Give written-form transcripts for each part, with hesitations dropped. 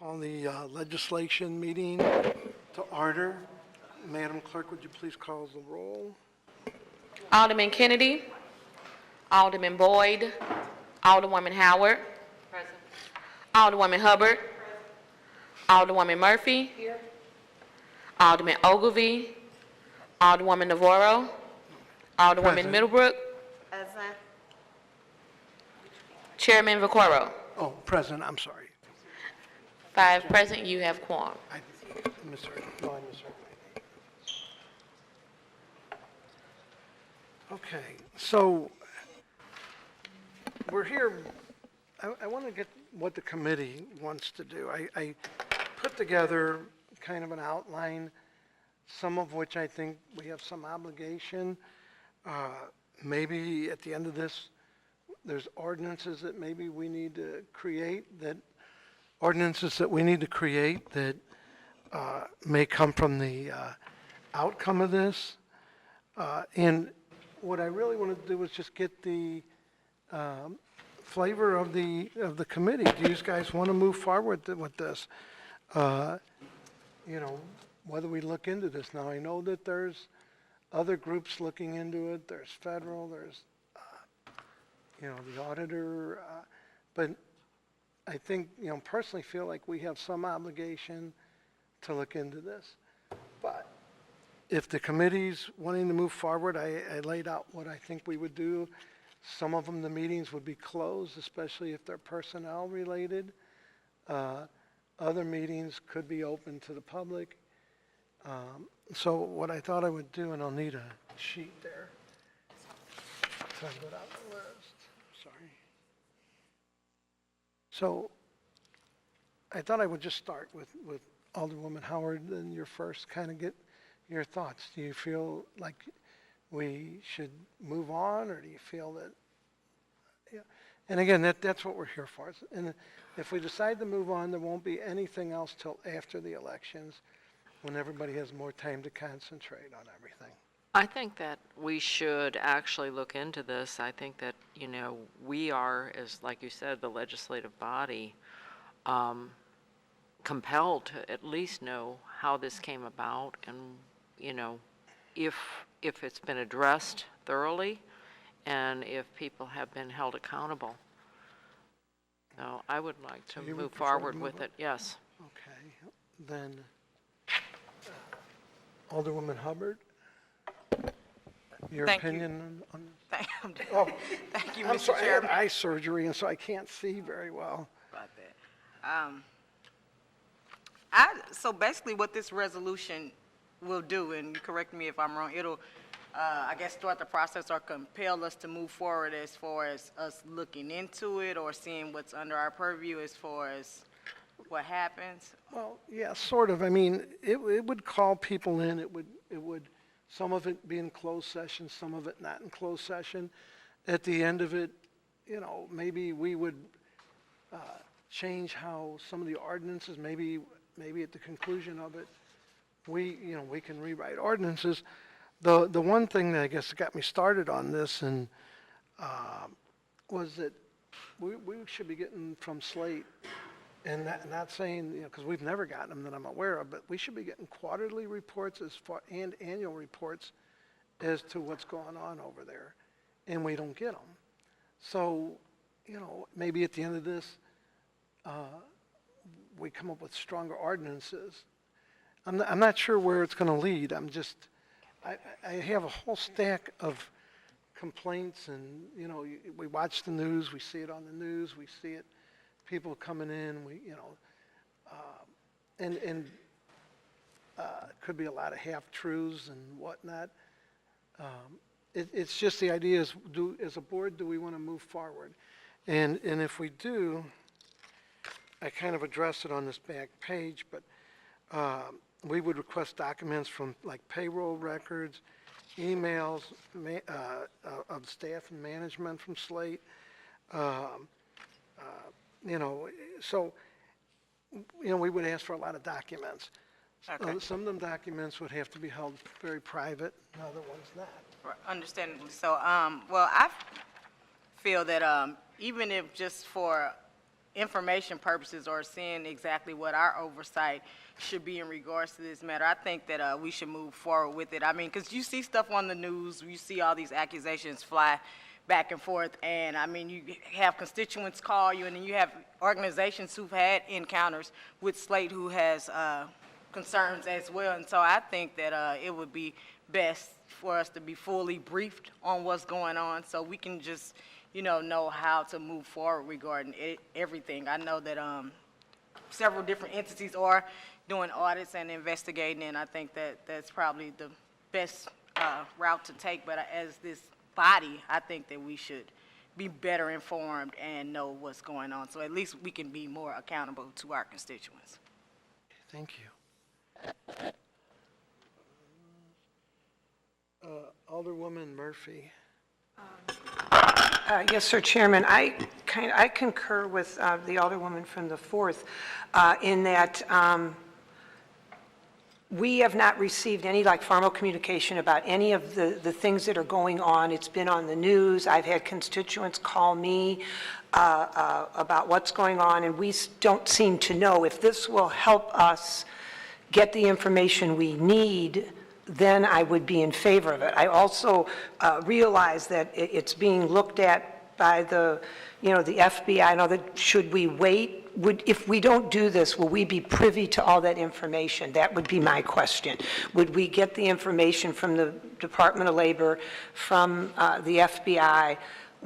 Call the legislation meeting to order. Madam Clerk, would you please call the roll? Alderman Kennedy. Alderman Boyd. Alderwoman Howard. Present. Alderwoman Hubbard. Alderwoman Murphy. Here. Alderman Ogilvy. Alderwoman Navarro. Alderwoman Present. Middlebrook. Present. Chairman Vaccaro. Oh, President, I'm sorry. 5 present, you have quorum. I misheard. No, I misheard. Okay, so we're here. I want to get what the committee wants to do. I put together kind of an outline, some of which I think we have some obligation. Maybe at the end of this, there's ordinances that maybe we need to create that may come from the outcome of this. And what I really want to do is just get the flavor of the committee. Do you guys want to move forward with this? Whether we look into this. Now, I know that there's other groups looking into it. There's federal, there's, the auditor, but I think, personally feel like we have some obligation to look into this. But if the committee's wanting to move forward, I laid out what I think we would do. Some of them, the meetings would be closed, especially if they're personnel related. Other meetings could be open to the public. So what I thought I would do, and I'll need a sheet there. So I go down the list. Sorry. So I thought I would just start with Alderwoman Howard, and your first kind of get your thoughts. Do you feel like we should move on, or do you feel that, and again, that's what we're here for. And if we decide to move on, there won't be anything else till after the elections, when everybody has more time to concentrate on everything. I think that we should actually look into this. I think that, we are, as like you said, the legislative body, compelled to at least know how this came about and, if it's been addressed thoroughly and if people have been held accountable. So I would like to move forward with it, yes. Okay, then Alderwoman Hubbard, your opinion on this? Thank you, I'm Mr. sorry, Chairman. I had eye surgery, and so I can't see very well. About that. So basically what this resolution will do, and correct me if I'm wrong, it'll, I guess, start the process or compel us to move forward as far as us looking into it or seeing what's under our purview as far as what happens. Well, yeah, sort of. I mean, it would call people in. It would, some of it be in closed session, some of it not in closed session. At the end of it, maybe we would change how some of the ordinances, maybe at the conclusion of it, we can rewrite ordinances. The one thing that I guess got me started on this and was that we should be getting from S.L.A.T.E., and not saying, because we've never gotten them that I'm aware of, but we should be getting quarterly reports and annual reports as to what's going on over there, and we don't get them. So, maybe at the end of this, we come up with stronger ordinances. I'm not sure where it's going to lead. I have a whole stack of complaints, and we watch the news, we see it on the news, we see it, people coming in, and could be a lot of half-truths and whatnot. It's just the idea is, as a board, do we want to move forward? And if we do, I kind of addressed it on this back page, but we would request documents from like payroll records, emails of staff and management from S.L.A.T.E., so, we would ask for a lot of documents. Okay. Some of them documents would have to be held very private, and other ones not. Understandably so. Well, I feel that even if just for information purposes or seeing exactly what our oversight should be in regards to this matter, I think that we should move forward with it. I mean, because you see stuff on the news, you see all these accusations fly back and forth, and I mean, you have constituents call you, and then you have organizations who've had encounters with S.L.A.T.E. who has concerns as well, and so I think that it would be best for us to be fully briefed on what's going on, so we can just, know how to move forward regarding everything. I know that several different entities are doing audits and investigating, and I think that that's probably the best route to take, but as this body, I think that we should be better informed and know what's going on, so at least we can be more accountable to our constituents. Thank you. Alderwoman Murphy. Yes, sir, Chairman. I concur with the Alderwoman from the 4th in that we have not received any formal communication about any of the things that are going on. It's been on the news. I've had constituents call me about what's going on, and we don't seem to know. If this will help us get the information we need, then I would be in favor of it. I also realize that it's being looked at by the FBI. I know that should we wait? If we don't do this, will we be privy to all that information? That would be my question. Would we get the information from the Department of Labor, from the FBI,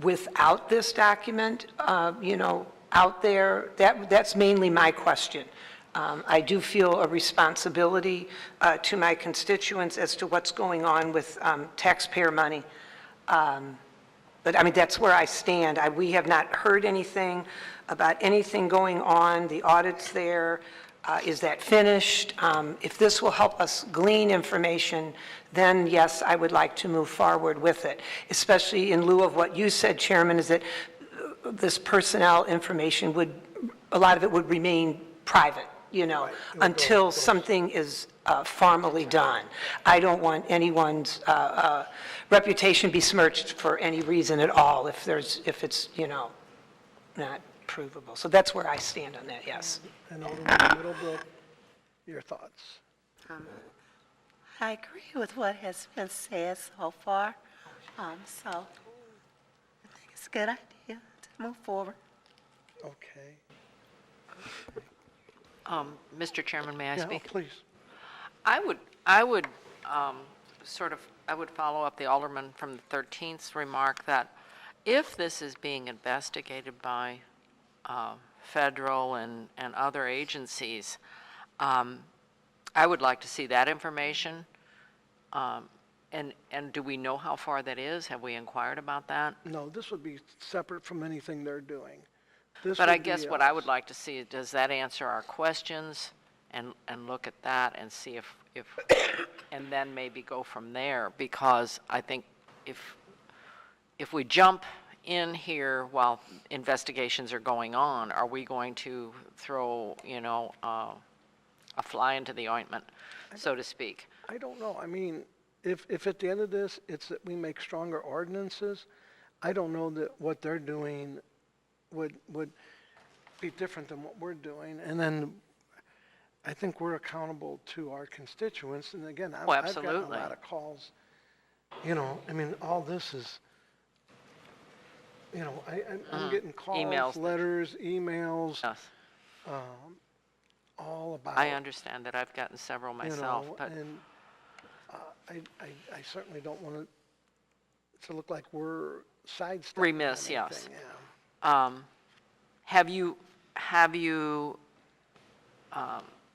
without this document, out there? That's mainly my question. I do feel a responsibility to my constituents as to what's going on with taxpayer money. But I mean, that's where I stand. We have not heard anything about anything going on. The audit's there. Is that finished? If this will help us glean information, then yes, I would like to move forward with it, especially in lieu of what you said, Chairman, is that this personnel information a lot of it would remain private, until something is formally done. I don't want anyone's reputation besmirched for any reason at all if it's, not provable. So that's where I stand on that, yes. And Alderwoman Middlebrook, your thoughts? I agree with what has been said so far. So I think it's a good idea to move forward. Okay. Mr. Chairman, may I Yeah, speak? please. I would follow up the Alderman from the 13th's remark that if this is being investigated by federal and other agencies, I would like to see that information. And do we know how far that is? Have we inquired about that? No, this would be separate from anything they're doing. But I guess what I would like to see, does that answer our questions? And look at that and see if and then maybe go from there, because I think if we jump in here while investigations are going on, are we going to throw, a fly into the ointment, so to speak? I don't know. I mean, if at the end of this, it's that we make stronger ordinances, I don't know that what they're doing would be different than what we're doing. And then I think we're accountable to our constituents. And again, I've gotten a lot of calls. I mean, all this is, I'm getting calls, Emails. letters, emails, Yes. all about. I understand that. I've gotten several myself, but And I certainly don't want it to look like we're sidestepping Remiss, anything. yes. Yeah. have you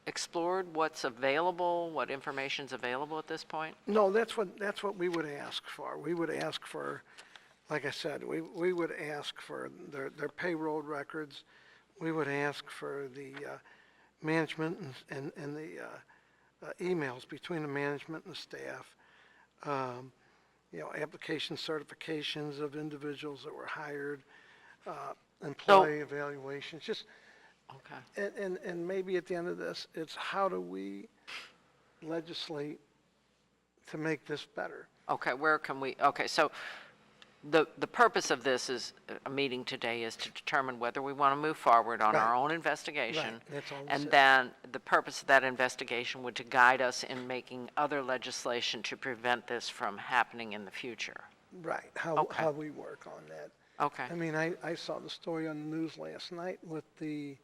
explored what's available, what information's available at this point? No, that's what we would ask for. We would ask for, like I said, we would ask for their payroll records. We would ask for the management and the emails between the management and the staff. Application certifications of individuals that were hired, employee evaluations, just. Okay. And maybe at the end of this, it's how do we legislate to make this better? Okay, where can we, okay, so the purpose of this is, a meeting today is to determine whether we want to move forward on our Right. own investigation. Right, that's all it And says. then the purpose of that investigation would to guide us in making other legislation to prevent this from happening in the future. Right, Okay. how we work on that. Okay. I mean, I saw the story on the news last night with the,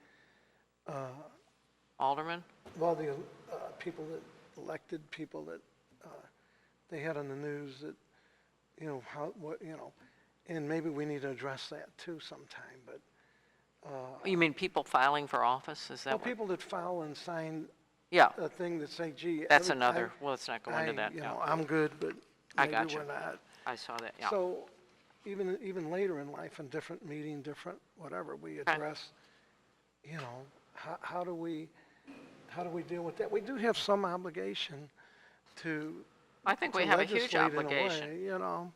Alderman? well, the people that, elected people that they had on the news that, you know, and maybe we need to address that too sometime, but, You mean people filing for office? Is that well, what? people that file and sign Yeah, a thing that say, gee. that's another, well, let's not go into I- that. You no. know, I'm good, but I maybe gotcha. we're not. I saw that, yeah. So even later in life, in different meeting, different whatever, we Okay. address, you know, how do we deal with that? We do have some obligation to. I think we to have a huge legislate in a obligation. way, you know.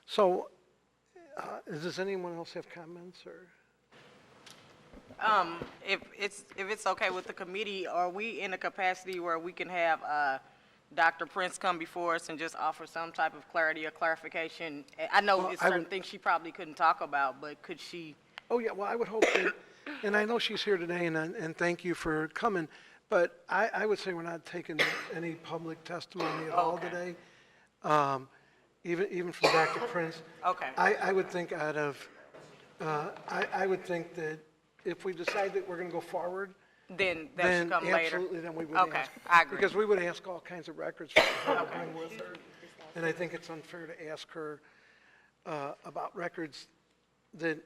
So, does anyone else have comments or? If it's okay with the committee, are we in a capacity where we can have Dr. Prince come before us and just offer some type of clarity or clarification? I know Well, it's I certain would- things she probably couldn't talk about, but could she? Oh, yeah, well, I would hope that, and I know she's here today, and thank you for coming, but I would say we're not taking any public testimony at all Okay. today, even from Dr. Prince. Okay. I would think out of, I would think that if we decide that we're going to go forward, Then that then should come later? absolutely, then we would Okay, ask. I agree. Because we would ask all kinds of records for her to bring with her. And I think it's unfair to ask her about records that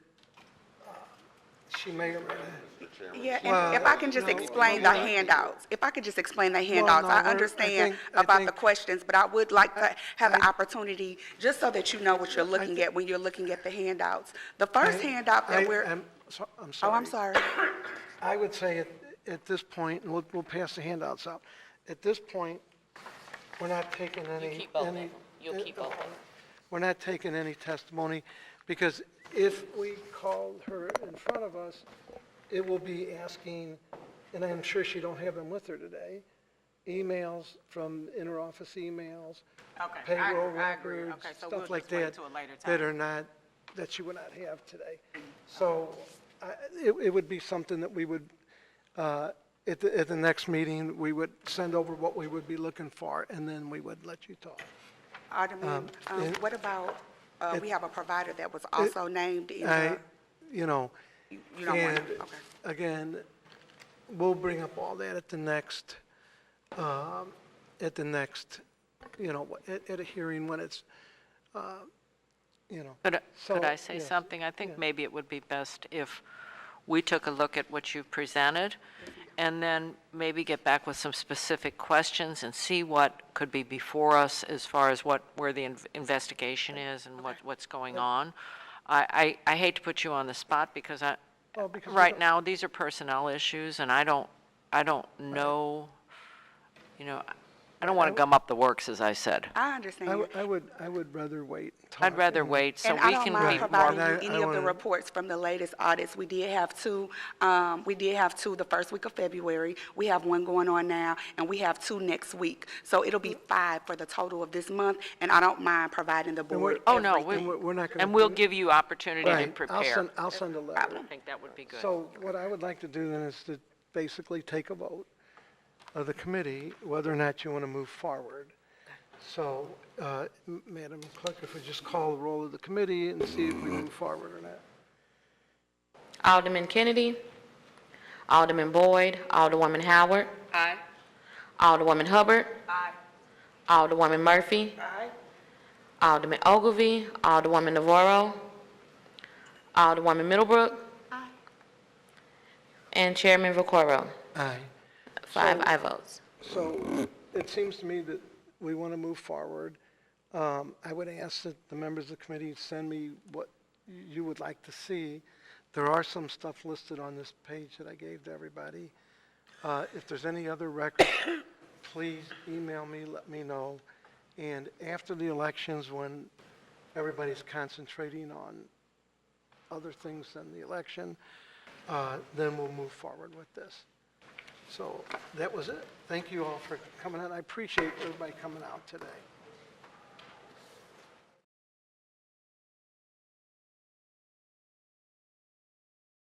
she may or may not. Yeah, Well, and if I can just no, explain no, the no. handouts, if I could just explain the handouts, no, I I understand think- about the questions, but I would like to have an I- opportunity, just so that you know what you're looking at when you're looking at the handouts. The first handout that we're, I'm oh, sorry. I'm sorry. I would say at this point, and we'll pass the handouts out, at this point, we're not taking any. You keep both of any- them. You'll keep both of them. We're not taking any testimony, because if we called her in front of us, it will be asking, and I'm sure she don't have them with her today, emails from interoffice emails, Okay, payroll I agree. records, Okay, so we'll stuff like just wait that, till a later that time. are not, that she would not have today. So it would be something that we would, at the next meeting, we would send over what we would be looking for, and then we would let you talk. Alderman, and- what about, we have a provider that was also named in I, the, you know, you don't want, and okay. again, we'll bring up all that at the next, you know, at a hearing when it's, you know. Could So, I say yes, something? I think yeah. maybe it would be best if we took a look at what you've presented, and then maybe get back with some specific questions and see what could be before us as far as where the investigation is and what's going on. I hate to put you on the spot, because Well, because we right don't- now, these are personnel issues, and I don't know, you know, I don't want to gum up the works, as I said. I understand. I would rather wait. and talk I'd rather and- wait so And I we don't can mind be providing more. you I any of the wanna- reports from the latest audits. We did have two the first week of February. We have one going on now, and we have two next week. So it'll be 5 for the total of this month, and I don't mind providing the board Oh, no, everything. we're not gonna and we'll do- give you opportunity to Right, prepare. I'll send a I letter. think that would be good. So what I would like to do then is to basically take a vote of the committee, whether or not you want to move forward. So, Madam Clerk, if we just call the roll of the committee and see if we move forward or not. Alderman Kennedy, Alderman Boyd, Alderwoman Howard. Aye. Alderwoman Hubbard. Aye. Alderwoman Murphy. Aye. Alderman Ogilvy, Alderwoman Navarro, Alderwoman Middlebrook. Aye. And Chairman Vaccaro. Aye. 5 aye votes. So it seems to me that we want to move forward. I would ask that the members of the committee send me what you would like to see. There are some stuff listed on this page that I gave to everybody. If there's any other records, please email me, let me know. And after the elections, when everybody's concentrating on other things than the election, then we'll move forward with this. So that was it. Thank you all for coming out. I appreciate everybody coming out today.